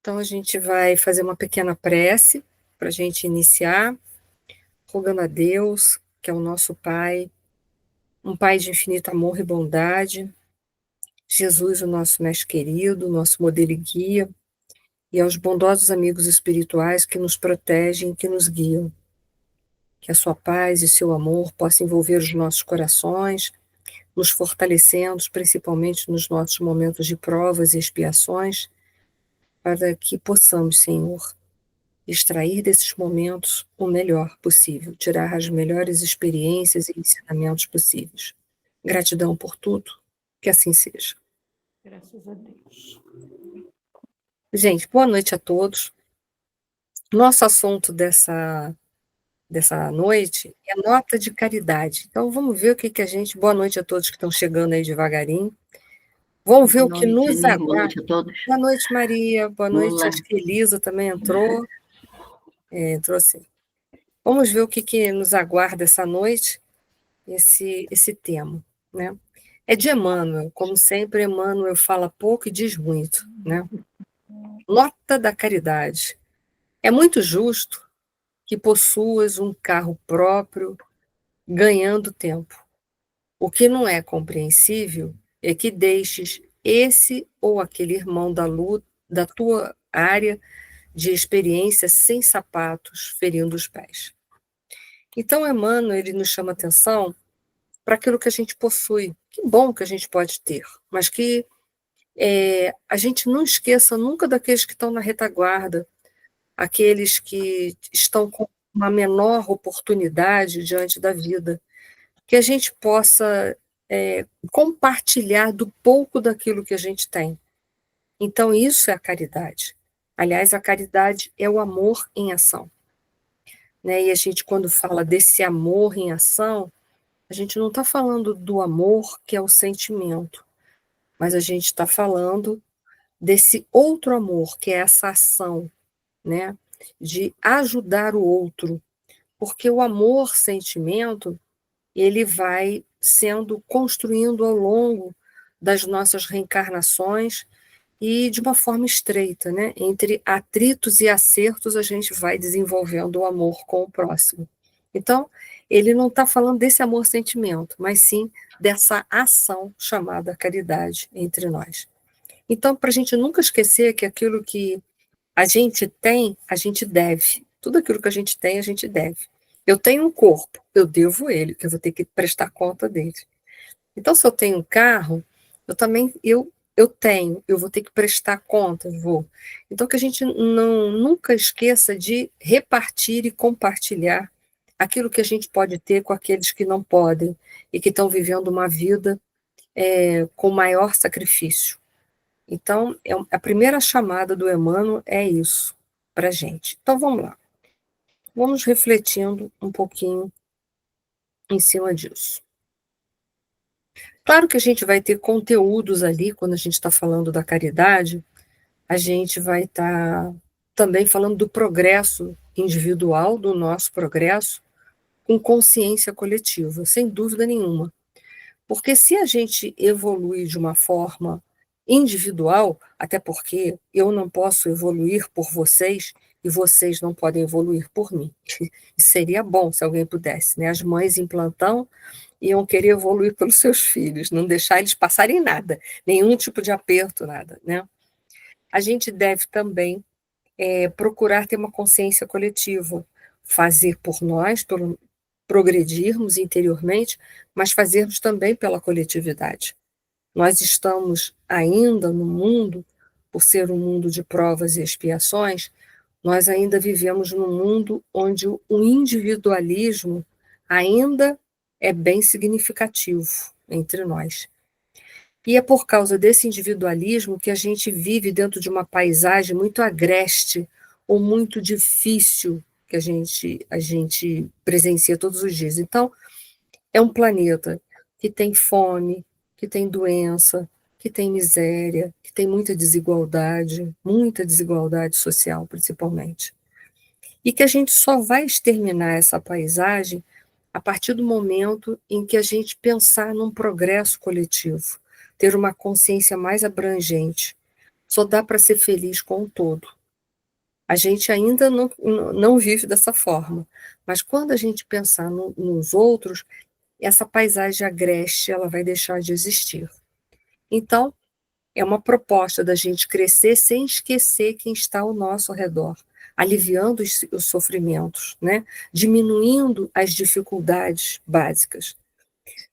Então, a gente vai fazer uma pequena prece para a gente iniciar, rogando a Deus, que é o nosso Pai, um Pai de infinito amor e bondade, Jesus, o nosso mestre querido, nosso modelo e guia, e aos bondosos amigos espirituais que nos protegem, que nos guiam. Que a sua paz e seu amor possam envolver os nossos corações, nos fortalecendo, principalmente nos nossos momentos de provas e expiações, para que possamos, Senhor, extrair desses momentos o melhor possível, tirar as melhores experiências e ensinamentos possíveis. Gratidão por tudo, que assim seja. Graças a Deus. Gente, boa noite a todos. Nosso assunto dessa noite é nota de caridade. Então, vamos ver o que a gente... Boa noite a todos que estão chegando aí devagarinho. Vamos ver o que nos Boa aguarda. noite a todos. Boa noite, Maria. Boa noite, Olá. acho que Elisa também entrou. Entrou sim. Vamos ver o que nos aguarda essa noite, esse tema, né? É de Emmanuel, como sempre, Emmanuel fala pouco e diz muito, né? Nota da caridade. É muito justo que possuas um carro próprio, ganhando tempo. O que não é compreensível é que deixes esse ou aquele irmão da tua área de experiência sem sapatos, ferindo os pés. Então, Emmanuel, ele nos chama atenção para aquilo que a gente possui. Que bom que a gente pode ter, mas que a gente não esqueça nunca daqueles que estão na retaguarda, aqueles que estão com uma menor oportunidade diante da vida, que a gente possa compartilhar do pouco daquilo que a gente tem. Então, isso é a caridade. Aliás, a caridade é o amor em ação. Né? E a gente, quando fala desse amor em ação, a gente não está falando do amor que é o sentimento, mas a gente está falando desse outro amor, que é essa ação, né? De ajudar o outro. Porque o amor, sentimento, ele vai sendo construindo ao longo das nossas reencarnações e de uma forma estreita, né? Entre atritos e acertos, a gente vai desenvolvendo o amor com o próximo. Então, ele não está falando desse amor-sentimento, mas sim dessa ação chamada caridade entre nós. Então, para a gente nunca esquecer que aquilo que a gente tem, a gente deve. Tudo aquilo que a gente tem, a gente deve. Eu tenho um corpo, eu devo ele, que eu vou ter que prestar conta dele. Então, se eu tenho um carro, eu vou ter que prestar conta, vou. Então, que a gente nunca esqueça de repartir e compartilhar aquilo que a gente pode ter com aqueles que não podem e que estão vivendo uma vida com maior sacrifício. Então, a primeira chamada do Emmanuel é isso para a gente. Então, vamos lá. Vamos refletindo um pouquinho em cima disso. Claro que a gente vai ter conteúdos ali, quando a gente está falando da caridade, a gente vai estar também falando do progresso individual, do nosso progresso, com consciência coletiva, sem dúvida nenhuma. Porque se a gente evolui de uma forma individual, até porque eu não posso evoluir por vocês e vocês não podem evoluir por mim. Seria bom se alguém pudesse, né? As mães em plantão iam querer evoluir pelos seus filhos, não deixar eles passarem nada, nenhum tipo de aperto, nada, né? A gente deve também procurar ter uma consciência coletiva, fazer por nós, pelo progredirmos interiormente, mas fazermos também pela coletividade. Nós estamos ainda no mundo, por ser um mundo de provas e expiações, nós ainda vivemos num mundo onde o individualismo ainda é bem significativo entre nós. E é por causa desse individualismo que a gente vive dentro de uma paisagem muito agreste ou muito difícil que a gente presencia todos os dias. Então, é um planeta que tem fome, que tem doença, que tem miséria, que tem muita desigualdade social, principalmente. E que a gente só vai exterminar essa paisagem a partir do momento em que a gente pensar num progresso coletivo, ter uma consciência mais abrangente, só dá para ser feliz com o todo. A gente ainda não vive dessa forma, mas quando a gente pensar nos outros, essa paisagem agreste ela vai deixar de existir. Então, é uma proposta da gente crescer sem esquecer quem está ao nosso redor, aliviando os sofrimentos, né? Diminuindo as dificuldades básicas.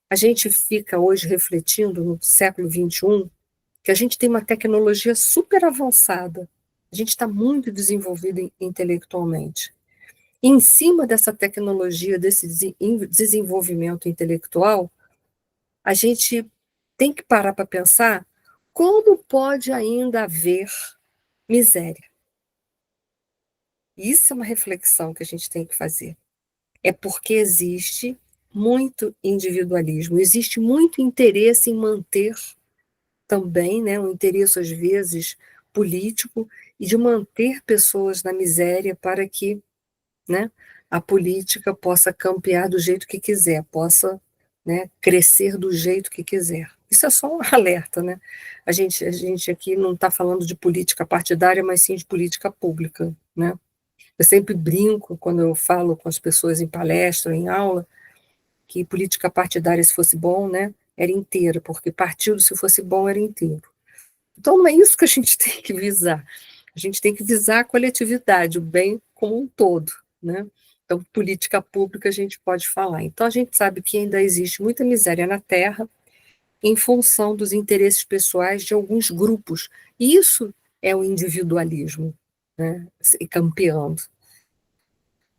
A gente fica hoje refletindo no século XXI que a gente tem uma tecnologia super avançada, a gente está muito desenvolvido intelectualmente. E em cima dessa tecnologia, desse desenvolvimento intelectual, a gente tem que parar para pensar como pode ainda haver miséria. Isso é uma reflexão que a gente tem que fazer. É porque existe muito individualismo, existe muito interesse em manter também, né, um interesse às vezes político e de manter pessoas na miséria para que, né, a política possa campear do jeito que quiser, possa, né, crescer do jeito que quiser. Isso é só um alerta, né? A gente aqui não está falando de política partidária, mas sim de política pública, né? Eu sempre brinco quando eu falo com as pessoas em palestra, em aula, que política partidária, se fosse bom, né, era inteira, porque partido, se fosse bom, era inteiro. Então, não é isso que a gente tem que visar. A gente tem que visar a coletividade, o bem como um todo, né? Então, política pública a gente pode falar. Então, a gente sabe que ainda existe muita miséria na Terra em função dos interesses pessoais de alguns grupos. E isso é o individualismo, né? Se campeando.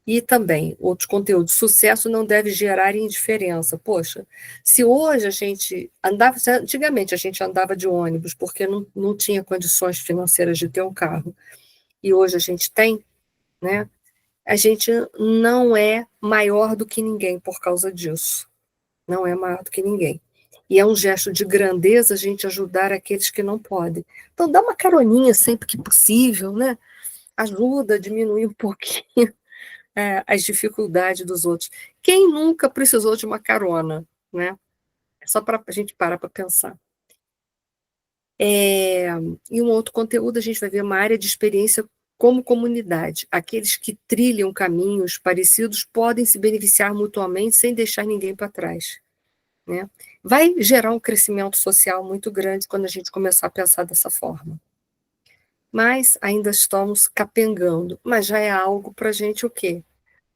E também, outros conteúdos, sucesso não deve gerar indiferença. Poxa, se hoje a gente andava, antigamente a gente andava de ônibus porque não tinha condições financeiras de ter um carro, e hoje a gente tem, né? A gente não é maior do que ninguém por causa disso. Não é maior do que ninguém. E é um gesto de grandeza a gente ajudar aqueles que não podem. Então, dá uma caroninha sempre que possível, né? Ajuda a diminuir um pouquinho as dificuldades dos outros. Quem nunca precisou de uma carona, né? Só para a gente parar para pensar. E um outro conteúdo, a gente vai ver uma área de experiência como comunidade. Aqueles que trilham caminhos parecidos podem se beneficiar mutuamente sem deixar ninguém para trás, né? Vai gerar um crescimento social muito grande quando a gente começar a pensar dessa forma. Mas ainda estamos capengando, mas já é algo para a gente o quê?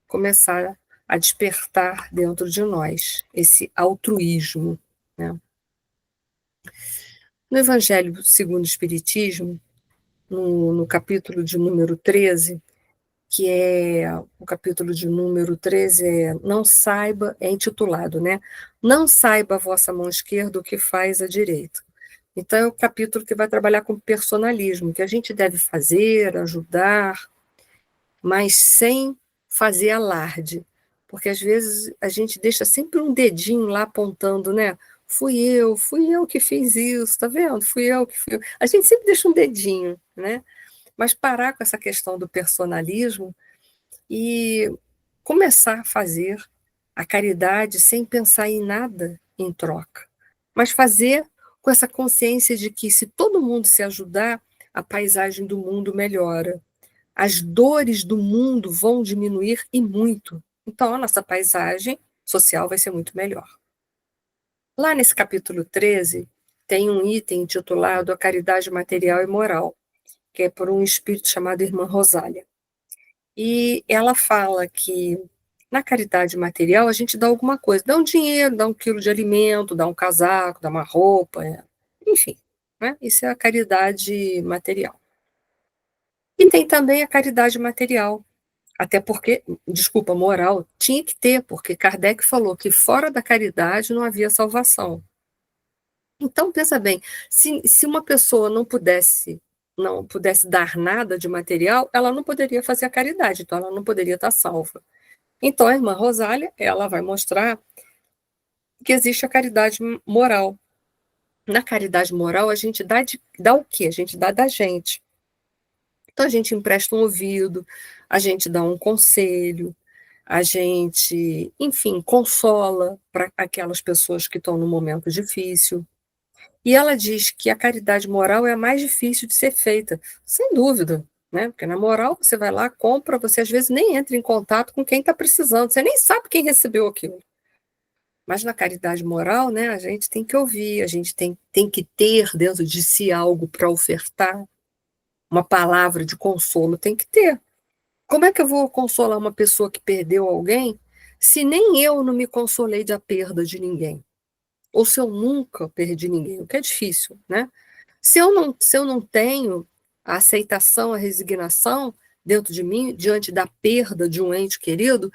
Começar a despertar dentro de nós esse altruísmo, né? No Evangelho segundo o Espiritismo, no capítulo de número 13, que é o capítulo de número 13, não saiba, é intitulado, né? Não saiba a vossa mão esquerda o que faz a direita. Então, é o capítulo que vai trabalhar com personalismo, que a gente deve fazer, ajudar, mas sem fazer alarde, porque às vezes a gente deixa sempre um dedinho lá apontando, né? Fui eu que fiz isso, tá vendo? Fui eu que fui eu. A gente sempre deixa um dedinho, né? Mas parar com essa questão do personalismo e começar a fazer a caridade sem pensar em nada em troca, mas fazer com essa consciência de que se todo mundo se ajudar, a paisagem do mundo melhora, as dores do mundo vão diminuir e muito. Então, a nossa paisagem social vai ser muito melhor. Lá nesse capítulo 13, tem um item intitulado A Caridade Material e Moral, que é por um espírito chamado Irmã Rosália. E ela fala que na caridade material a gente dá alguma coisa, dá um dinheiro, dá um quilo de alimento, dá um casaco, dá uma roupa, enfim, né? Isso é a caridade material. E tem também a caridade material, até porque, desculpa, moral, tinha que ter, porque Kardec falou que fora da caridade não havia salvação. Então, pensa bem, se uma pessoa não pudesse dar nada de material, ela não poderia fazer a caridade, então ela não poderia estar salva. Então, a irmã Rosália, ela vai mostrar que existe a caridade moral. Na caridade moral, a gente dá o quê? A gente dá da gente. Então, a gente empresta um ouvido, a gente dá um conselho, a gente, enfim, consola para aquelas pessoas que estão num momento difícil. E ela diz que a caridade moral é a mais difícil de ser feita, sem dúvida, né? Porque na moral você vai lá, compra, você às vezes nem entra em contato com quem está precisando, você nem sabe quem recebeu aquilo. Mas na caridade moral, né, a gente tem que ouvir, a gente tem que ter dentro de si algo para ofertar, uma palavra de consolo tem que ter. Como é que eu vou consolar uma pessoa que perdeu alguém se nem eu não me consolei da perda de ninguém? Ou se eu nunca perdi ninguém, o que é difícil, né? Se eu não tenho a aceitação, a resignação dentro de mim, diante da perda de um ente querido,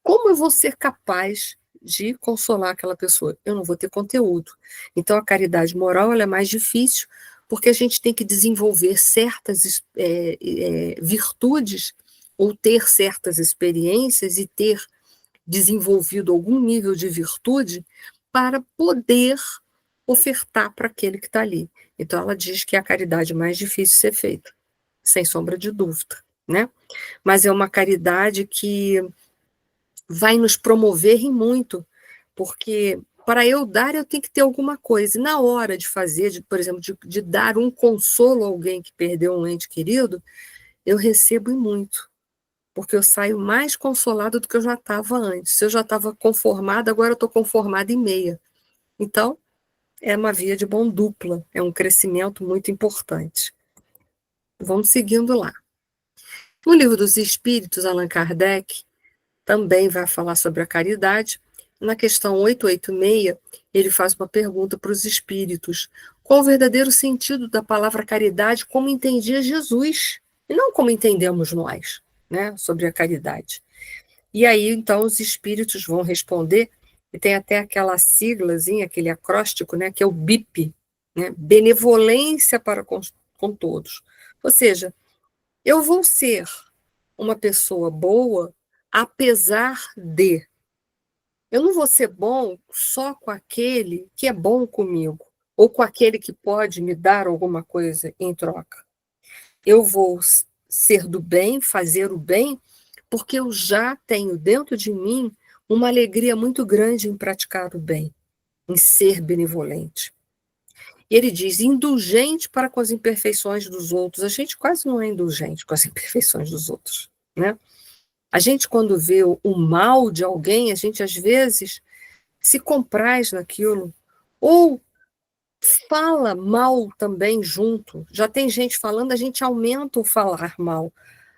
como eu vou ser capaz de consolar aquela pessoa? Eu não vou ter conteúdo. Então, a caridade moral ela é mais difícil, porque a gente tem que desenvolver certas virtudes, ou ter certas experiências e ter desenvolvido algum nível de virtude para poder ofertar para aquele que está ali. Então, ela diz que é a caridade mais difícil de ser feita, sem sombra de dúvida, né? Mas é uma caridade que vai nos promover em muito, porque para eu dar, eu tenho que ter alguma coisa. E na hora de fazer, por exemplo, de dar um consolo a alguém que perdeu um ente querido, eu recebo em muito, porque eu saio mais consolada do que eu já estava antes. Se eu já estava conformada, agora eu estou conformada em meia. Então, é uma via de mão dupla, é um crescimento muito importante. Vamos seguindo lá. No Livro dos Espíritos, Allan Kardec também vai falar sobre a caridade. Na questão 886, ele faz uma pergunta para os espíritos: qual o verdadeiro sentido da palavra caridade como entendia Jesus, e não como entendemos nós, né, sobre a caridade? E aí, então, os espíritos vão responder, e tem até aquela siglazinha, aquele acróstico, né, que é o BIP, né, benevolência para com todos. Ou seja, eu vou ser uma pessoa boa, apesar de. Eu não vou ser bom só com aquele que é bom comigo, ou com aquele que pode me dar alguma coisa em troca. Eu vou ser do bem, fazer o bem, porque eu já tenho dentro de mim uma alegria muito grande em praticar o bem, em ser benevolente. E ele diz, indulgente para com as imperfeições dos outros. A gente quase não é indulgente com as imperfeições dos outros, né? A gente, quando vê o mal de alguém, a gente, às vezes, se compraz naquilo, ou fala mal também junto. Já tem gente falando, a gente aumenta o falar mal.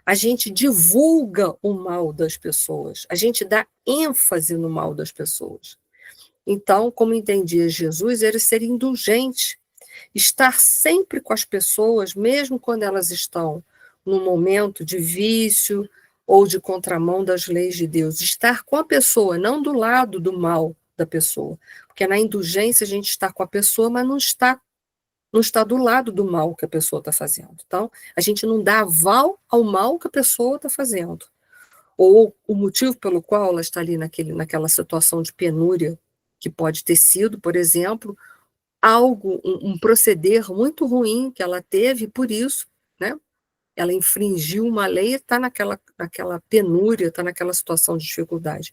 A gente divulga o mal das pessoas. A gente dá ênfase no mal das pessoas. Então, como entendia Jesus, era ser indulgente, estar sempre com as pessoas, mesmo quando elas estão num momento de vício ou de contramão das leis de Deus. Estar com a pessoa, não do lado do mal da pessoa. Porque na indulgência a gente está com a pessoa, mas não está do lado do mal que a pessoa está fazendo. Então, a gente não dá aval ao mal que a pessoa está fazendo. Ou o motivo pelo qual ela está ali naquela situação de penúria, que pode ter sido, por exemplo, algo, um proceder muito ruim que ela teve, por isso, né? Ela infringiu uma lei e está naquela penúria, está naquela situação de dificuldade.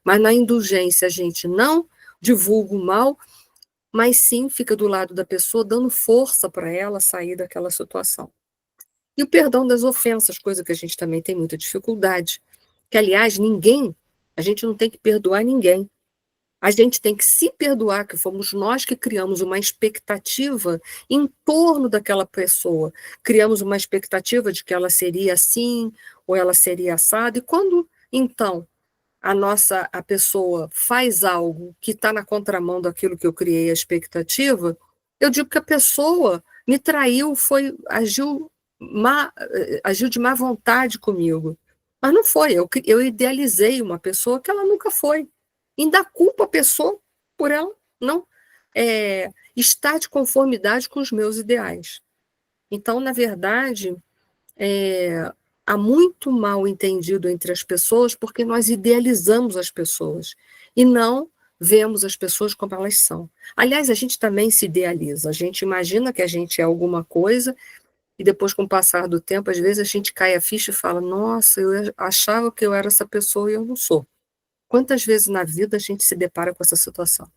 Mas na indulgência a gente não divulga o mal, mas sim fica do lado da pessoa, dando força para ela sair daquela situação. E o perdão das ofensas, coisa que a gente também tem muita dificuldade. Que, aliás, a gente não tem que perdoar ninguém. A gente tem que se perdoar, que fomos nós que criamos uma expectativa em torno daquela pessoa. Criamos uma expectativa de que ela seria assim, ou ela seria assada. E quando, então, a pessoa faz algo que está na contramão daquilo que eu criei a expectativa, eu digo que a pessoa me traiu, agiu de má vontade comigo. Mas não foi, eu idealizei uma pessoa que ela nunca foi. Ainda culpo a pessoa por ela não estar de conformidade com os meus ideais. Então, na verdade, há muito mal entendido entre as pessoas porque nós idealizamos as pessoas e não vemos as pessoas como elas são. Aliás, a gente também se idealiza, a gente imagina que a gente é alguma coisa e depois, com o passar do tempo, às vezes a gente cai a ficha e fala, nossa, eu achava que eu era essa pessoa e eu não sou. Quantas vezes na vida a gente se depara com essa situação?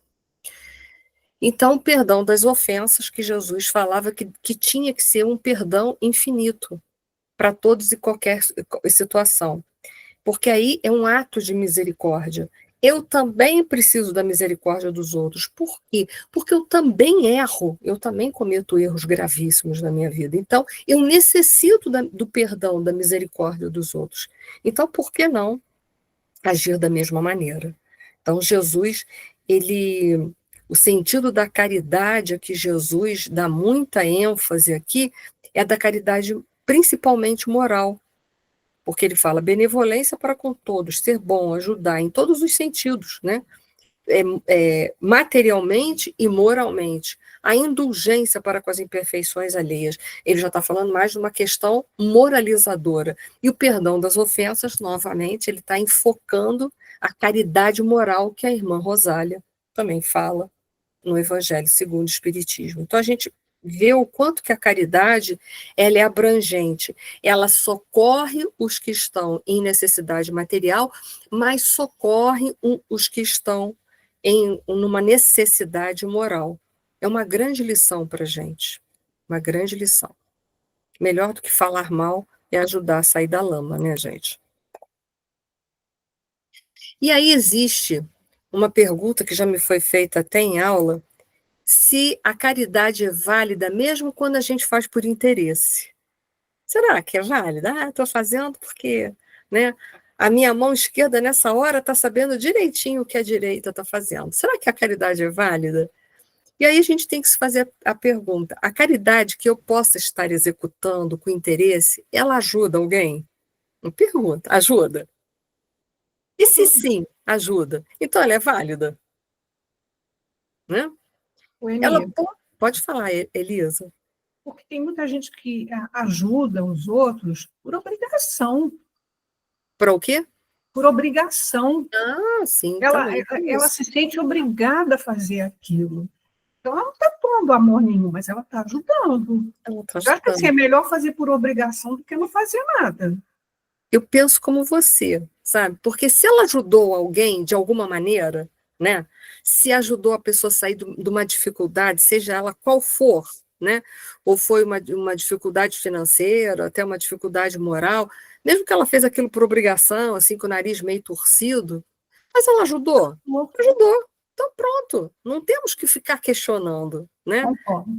Então, o perdão das ofensas que Jesus falava que tinha que ser um perdão infinito para todos e qualquer situação. Porque aí é um ato de misericórdia. Eu também preciso da misericórdia dos outros. Por quê? Porque eu também erro, eu também cometo erros gravíssimos na minha vida. Então, eu necessito do perdão, da misericórdia dos outros. Então, por que não agir da mesma maneira? Então, Jesus, o sentido da caridade a que Jesus dá muita ênfase aqui é da caridade principalmente moral, porque ele fala benevolência para com todos, ser bom, ajudar em todos os sentidos, né? Materialmente e moralmente. A indulgência para com as imperfeições alheias. Ele já está falando mais de uma questão moralizadora. E o perdão das ofensas, novamente, ele está enfocando a caridade moral que a irmã Rosália também fala no Evangelho segundo o Espiritismo. Então, a gente vê o quanto que a caridade ela é abrangente. Ela socorre os que estão em necessidade material, mas socorre os que estão numa necessidade moral. É uma grande lição para a gente. Uma grande lição. Melhor do que falar mal é ajudar a sair da lama, né, gente? E aí existe uma pergunta que já me foi feita até em aula, se a caridade é válida mesmo quando a gente faz por interesse. Será que é válida? Ah, estou fazendo porque, né, a minha mão esquerda nessa hora está sabendo direitinho o que a direita está fazendo. Será que a caridade é válida? E aí a gente tem que se fazer a pergunta, a caridade que eu possa estar executando com interesse, ela ajuda alguém? Uma pergunta, ajuda? E se sim, ajuda? Então ela é válida, né? O Ela Eni, pode falar, Elisa. porque tem muita gente que ajuda os outros por obrigação, Para o quê? por obrigação. Ah, sim, Ela, também tem ela isso. se sente obrigada a fazer aquilo. Então, ela não está pondo amor nenhum, mas ela está ajudando. Ela está Eu acho que assim, é ajudando. melhor fazer por obrigação do que não fazer nada. Eu penso como você, sabe? Porque se ela ajudou alguém de alguma maneira, né? Se ajudou a pessoa a sair de uma dificuldade, seja ela qual for, né? Ou foi uma dificuldade financeira, até uma dificuldade moral, mesmo que ela fez aquilo por obrigação, assim, com o nariz meio torcido, mas ela ajudou? Ajudou. Então, pronto. Não temos que ficar questionando, né? Concordo.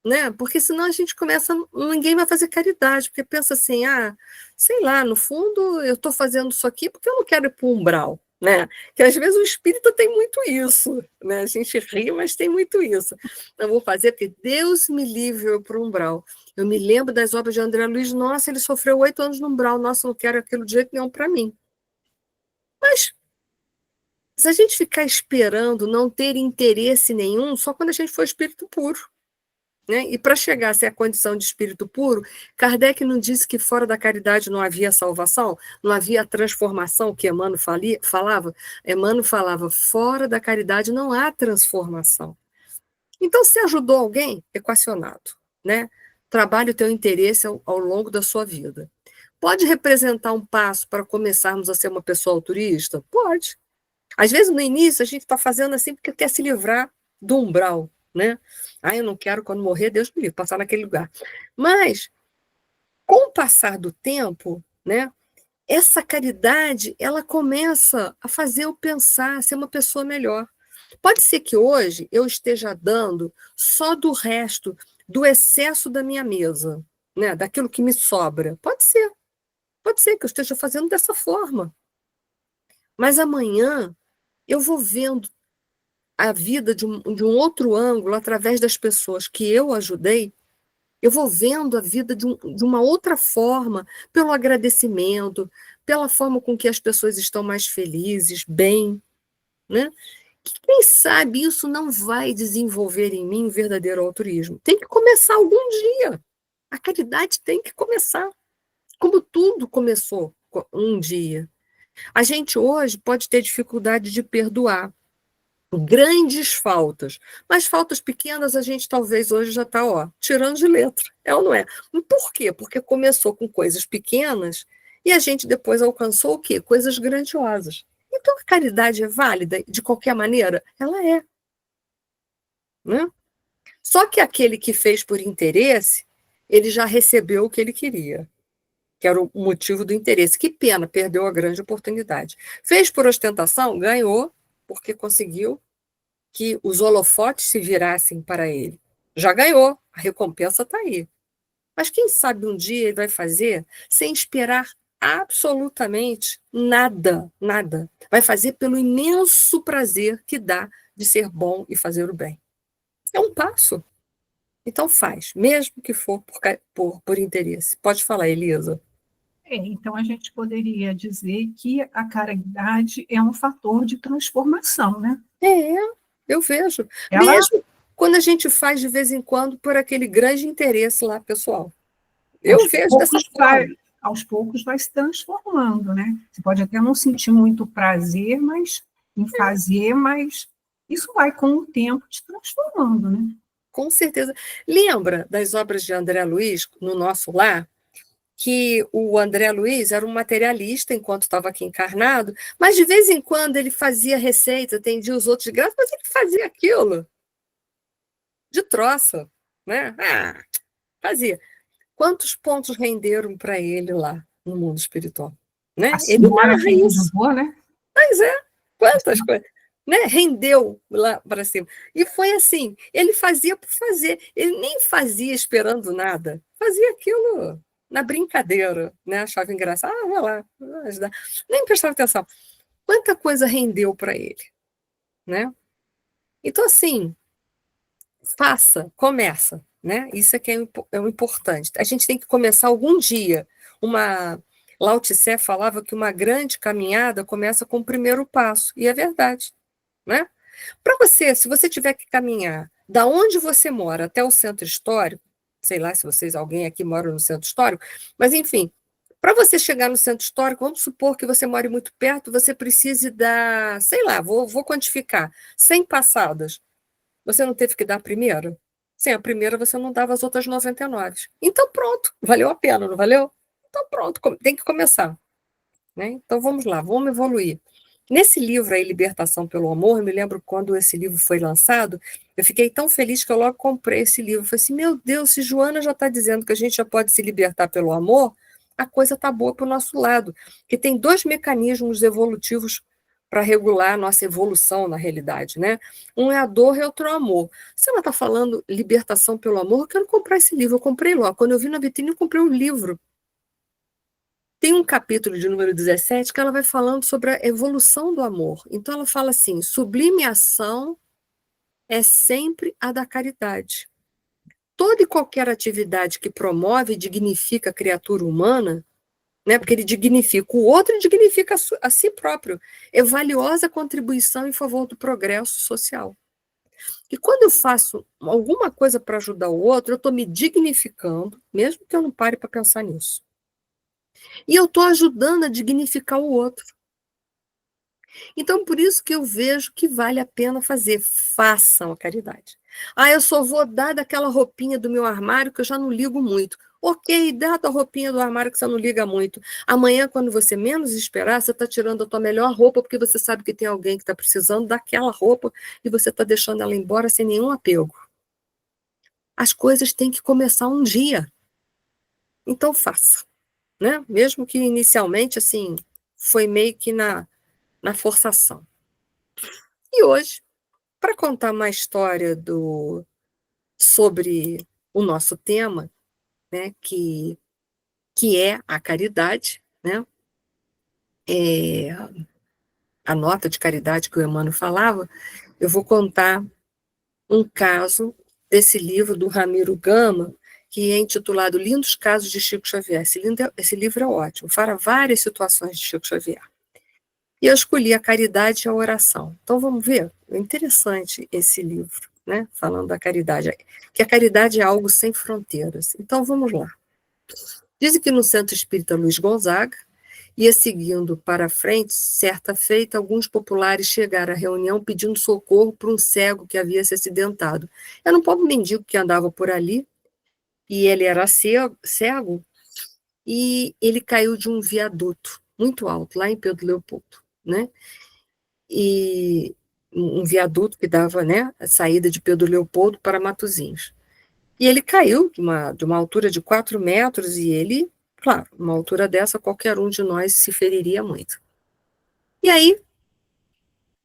Né? Porque senão a gente começa, ninguém vai fazer caridade, porque pensa assim, ah, sei lá, no fundo eu estou fazendo isso aqui porque eu não quero ir para o umbral, né? Que às vezes o espírita tem muito isso, né? A gente ri, mas tem muito isso. Eu vou fazer porque Deus me livre eu para o umbral. Eu me lembro das obras de André Luiz, nossa, ele sofreu 8 anos no umbral, nossa, eu não quero aquilo de jeito nenhum para mim. Mas se a gente ficar esperando não ter interesse nenhum, só quando a gente for espírito puro. Né? E para chegar a ser a condição de espírito puro, Kardec não disse que fora da caridade não havia salvação, não havia transformação, que Emmanuel falava? Emmanuel falava, fora da caridade não há transformação. Então, se ajudou alguém, equacionado. Né? Trabalhe o teu interesse ao longo da sua vida. Pode representar um passo para começarmos a ser uma pessoa altruísta? Pode. Às vezes, no início, a gente está fazendo assim porque quer se livrar do umbral, né? Ah, eu não quero, quando morrer, Deus me livre, passar naquele lugar. Mas, com o passar do tempo, né, essa caridade, ela começa a fazer eu pensar, ser uma pessoa melhor. Pode ser que hoje eu esteja dando só do resto, do excesso da minha mesa, né, daquilo que me sobra. Pode ser que eu esteja fazendo dessa forma. Mas amanhã eu vou vendo a vida de um outro ângulo, através das pessoas que eu ajudei, eu vou vendo a vida de uma outra forma, pelo agradecimento, pela forma com que as pessoas estão mais felizes, bem, né? Quem sabe isso não vai desenvolver em mim um verdadeiro altruísmo? Tem que começar algum dia. A caridade tem que começar, como tudo começou um dia. A gente hoje pode ter dificuldade de perdoar grandes faltas, mas faltas pequenas a gente talvez hoje já está, ó, tirando de letra, é ou não é? Por quê? Porque começou com coisas pequenas e a gente depois alcançou o quê? Coisas grandiosas. Então a caridade é válida de qualquer maneira? Ela é. né? Só que aquele que fez por interesse, ele já recebeu o que ele queria, que era o motivo do interesse. Que pena, perdeu a grande oportunidade. Fez por ostentação, ganhou, porque conseguiu que os holofotes se virassem para ele. Já ganhou, a recompensa está aí. Mas quem sabe um dia ele vai fazer sem esperar absolutamente nada, nada. Vai fazer pelo imenso prazer que dá de ser bom e fazer o bem. É um passo. Então faz, mesmo que for por interesse. Pode falar, Elisa. Então, a gente poderia dizer que a caridade é um fator de transformação, né? É, eu vejo. Ela, Mesmo quando a gente faz de vez em quando por aquele grande interesse lá, pessoal. Eu aos vejo dessa poucos, forma. aos poucos vai se transformando, né? Você pode até não sentir muito prazer em fazer, mas isso vai, com o tempo, te transformando, né? Com certeza. Lembra das obras de André Luiz, no nosso lar, que o André Luiz era um materialista enquanto estava aqui encarnado, mas de vez em quando ele fazia receita, atendia os outros de graça, mas ele fazia aquilo de troça, né? Fazia. Quantos pontos renderam para ele lá no mundo espiritual? A Né? Ele senhora narra que me isso. ajudou, né? Mas quantas coisas. Né? Rendeu lá para cima. E foi assim, ele fazia por fazer, ele nem fazia esperando nada, fazia aquilo na brincadeira, né? Achava engraçado, vai lá, vai ajudar. Nem prestava atenção. Quanta coisa rendeu para ele, né? Então, assim, faça, começa, né? Isso é que é o importante. A gente tem que começar algum dia. Lao Tse falava que uma grande caminhada começa com o primeiro passo, e é verdade, né? Para você, se você tiver que caminhar da onde você mora até o centro histórico, sei lá se alguém aqui mora no centro histórico, mas enfim, para você chegar no centro histórico, vamos supor que você more muito perto, você precise dar, sei lá, vou quantificar, 100 passadas. Você não teve que dar a primeira? Sim, a primeira você não dava as outras 99. Então pronto, valeu a pena, não valeu? Então pronto, tem que começar. Né? Então vamos lá, vamos evoluir. Nesse livro aí, Libertação pelo Amor, eu me lembro quando esse livro foi lançado, eu fiquei tão feliz que eu logo comprei esse livro. Falei assim, meu Deus, se Joana já está dizendo que a gente já pode se libertar pelo amor, a coisa está boa para o nosso lado. Que tem dois mecanismos evolutivos para regular a nossa evolução na realidade, né? Um é a dor e outro é o amor. Se ela está falando libertação pelo amor, eu quero comprar esse livro. Eu comprei logo. Quando eu vi na vitrine, eu comprei o livro. Tem um capítulo de número 17 que ela vai falando sobre a evolução do amor. Então ela fala assim: sublime ação é sempre a da caridade. Toda e qualquer atividade que promove e dignifica a criatura humana, né, porque ele dignifica o outro e dignifica a si próprio, é valiosa contribuição em favor do progresso social. E quando eu faço alguma coisa para ajudar o outro, eu estou me dignificando, mesmo que eu não pare para pensar nisso. E eu estou ajudando a dignificar o outro. Então, por isso que eu vejo que vale a pena fazer. Façam a caridade. Eu só vou dar daquela roupinha do meu armário que eu já não ligo muito. Ok, dá da roupinha do armário que você não liga muito. Amanhã, quando você menos esperar, você está tirando a tua melhor roupa porque você sabe que tem alguém que está precisando daquela roupa e você está deixando ela embora sem nenhum apego. As coisas têm que começar um dia. Então, faça. Né? Mesmo que inicialmente, assim, foi meio que na forçação. E hoje, para contar uma história sobre o nosso tema, né, que é a caridade, né, a nota de caridade que o Emmanuel falava, eu vou contar um caso desse livro do Ramiro Gama, que é intitulado Lindos Casos de Chico Xavier. Esse livro é ótimo, fala várias situações de Chico Xavier. E eu escolhi a caridade e a oração. Então vamos ver? É interessante esse livro, né? Falando da caridade, que a caridade é algo sem fronteiras. Então vamos lá. Dizem que no Centro Espírita Luiz Gonzaga, ia seguindo para frente, certa feita, alguns populares chegaram à reunião pedindo socorro para um cego que havia se acidentado. Era um pobre mendigo que andava por ali, e ele era cego, e ele caiu de um viaduto muito alto, lá em Pedro Leopoldo, né? E um viaduto que dava, né, a saída de Pedro Leopoldo para Matosinhos. E ele caiu de uma altura de 4 metros e ele, claro, uma altura dessa, qualquer um de nós se feriria muito. E aí,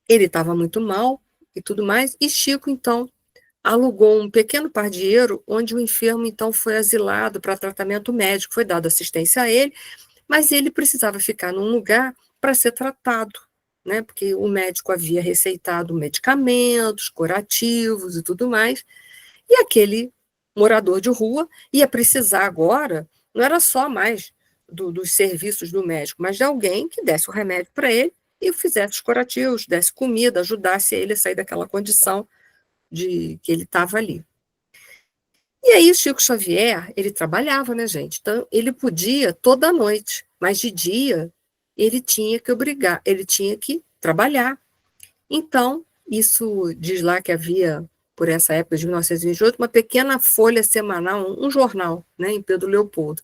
ele estava muito mal e tudo mais, e Chico, então, alugou um pequeno pardieiro onde o enfermo, então, foi asilado para tratamento médico, foi dada assistência a ele, mas ele precisava ficar num lugar para ser tratado, né? Porque o médico havia receitado medicamentos, curativos e tudo mais, e aquele morador de rua ia precisar agora, não era só mais dos serviços do médico, mas de alguém que desse o remédio para ele e fizesse os curativos, desse comida, ajudasse ele a sair daquela condição de que ele estava ali. E aí o Chico Xavier, ele trabalhava, né, gente? Então, ele podia toda noite, mas de dia ele tinha que trabalhar. Então, isso diz lá que havia, por essa época de 1928, uma pequena folha semanal, um jornal, né, em Pedro Leopoldo.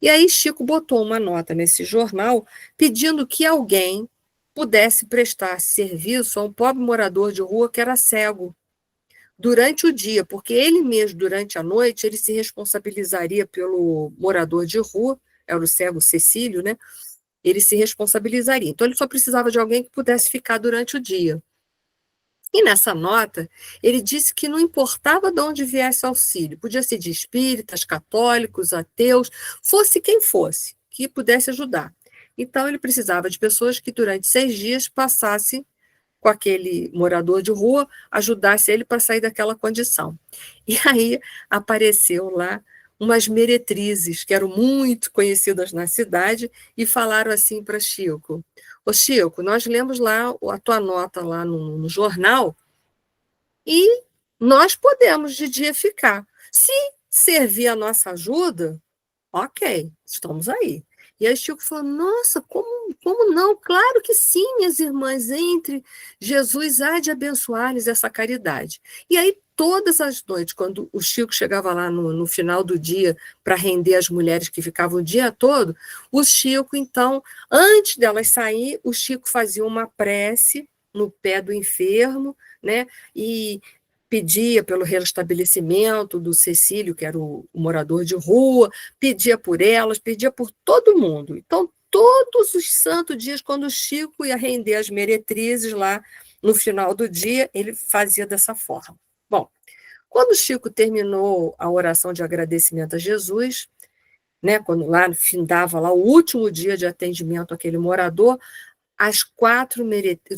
E aí Chico botou uma nota nesse jornal pedindo que alguém pudesse prestar serviço a um pobre morador de rua que era cego durante o dia, porque ele mesmo, durante a noite, ele se responsabilizaria pelo morador de rua, era o cego Cecílio, né? Ele se responsabilizaria. Então, ele só precisava de alguém que pudesse ficar durante o dia. E nessa nota, ele disse que não importava de onde viesse auxílio, podia ser de espíritas, católicos, ateus, fosse quem fosse, que pudesse ajudar. Então, ele precisava de pessoas que durante 6 dias passassem com aquele morador de rua, ajudasse ele para sair daquela condição. E aí apareceu lá umas meretrizes, que eram muito conhecidas na cidade, e falaram assim para Chico: ô Chico, nós lemos lá a tua nota lá no jornal, e nós podemos de dia ficar. Se servir a nossa ajuda, ok, estamos aí. E aí Chico falou, nossa, como não? Claro que sim, minhas irmãs, entre Jesus há de abençoar-lhes essa caridade. E aí todas as noites, quando o Chico chegava lá no final do dia para render as mulheres que ficavam o dia todo, o Chico, então, antes delas sair, o Chico fazia uma prece no pé do enfermo, né? E pedia pelo restabelecimento do Cecílio, que era o morador de rua, pedia por elas, pedia por todo mundo. Então, todos os santos dias, quando o Chico ia render as meretrizes lá, no final do dia, ele fazia dessa forma. Bom, quando o Chico terminou a oração de agradecimento a Jesus, né, quando lá findava lá o último dia de atendimento àquele morador,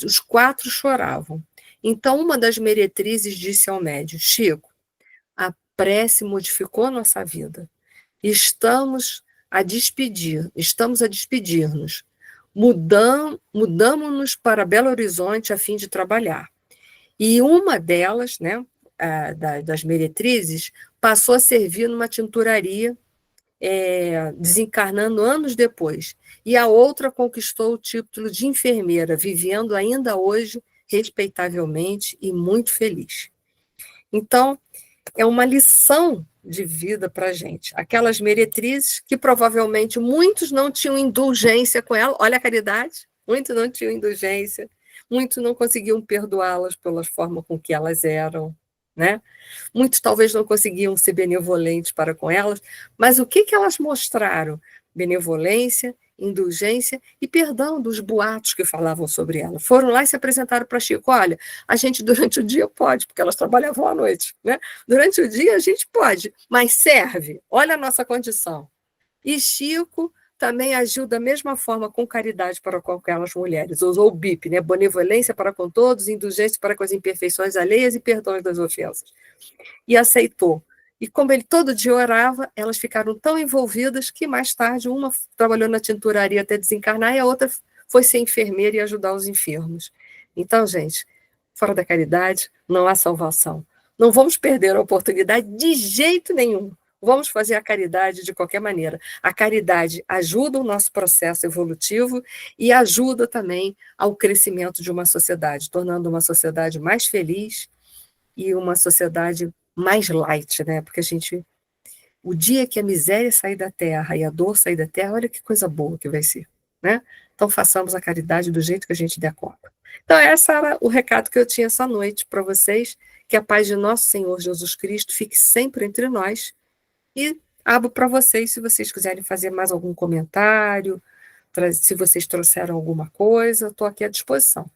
os 4 choravam. Então, uma das meretrizes disse ao médium, Chico, a prece modificou nossa vida. Estamos a despedir-nos. Mudamos-nos para Belo Horizonte a fim de trabalhar. E uma delas, né, das meretrizes, passou a servir numa tinturaria, desencarnando anos depois. E a outra conquistou o título de enfermeira, vivendo ainda hoje respeitavelmente e muito feliz. Então, é uma lição de vida para a gente. Aquelas meretrizes que provavelmente muitos não tinham indulgência com ela, olha a caridade, muitos não tinham indulgência, muitos não conseguiam perdoá-las pela forma com que elas eram, né? Muitos talvez não conseguiam ser benevolentes para com elas, mas o que elas mostraram? Benevolência, indulgência e perdão dos boatos que falavam sobre ela. Foram lá e se apresentaram para Chico, olha, a gente durante o dia pode, porque elas trabalhavam à noite, né? Durante o dia a gente pode, mas serve, olha a nossa condição. E Chico também agiu da mesma forma com caridade para com aquelas mulheres, usou o BIP, né? Benevolência para com todos, indulgência para com as imperfeições alheias e perdão das ofensas. E aceitou. E como ele todo dia orava, elas ficaram tão envolvidas que mais tarde uma trabalhou na tinturaria até desencarnar e a outra foi ser enfermeira e ajudar os enfermos. Então, gente, fora da caridade não há salvação. Não vamos perder a oportunidade de jeito nenhum. Vamos fazer a caridade de qualquer maneira. A caridade ajuda o nosso processo evolutivo e ajuda também ao crescimento de uma sociedade, tornando uma sociedade mais feliz e uma sociedade mais light, né? Porque o dia que a miséria sair da terra e a dor sair da terra, olha que coisa boa que vai ser, né? Então façamos a caridade do jeito que a gente der conta. Então, esse era o recado que eu tinha essa noite para vocês. Que a paz de nosso Senhor Jesus Cristo fique sempre entre nós. E abro para vocês, se vocês quiserem fazer mais algum comentário, se vocês trouxeram alguma coisa, estou aqui à disposição.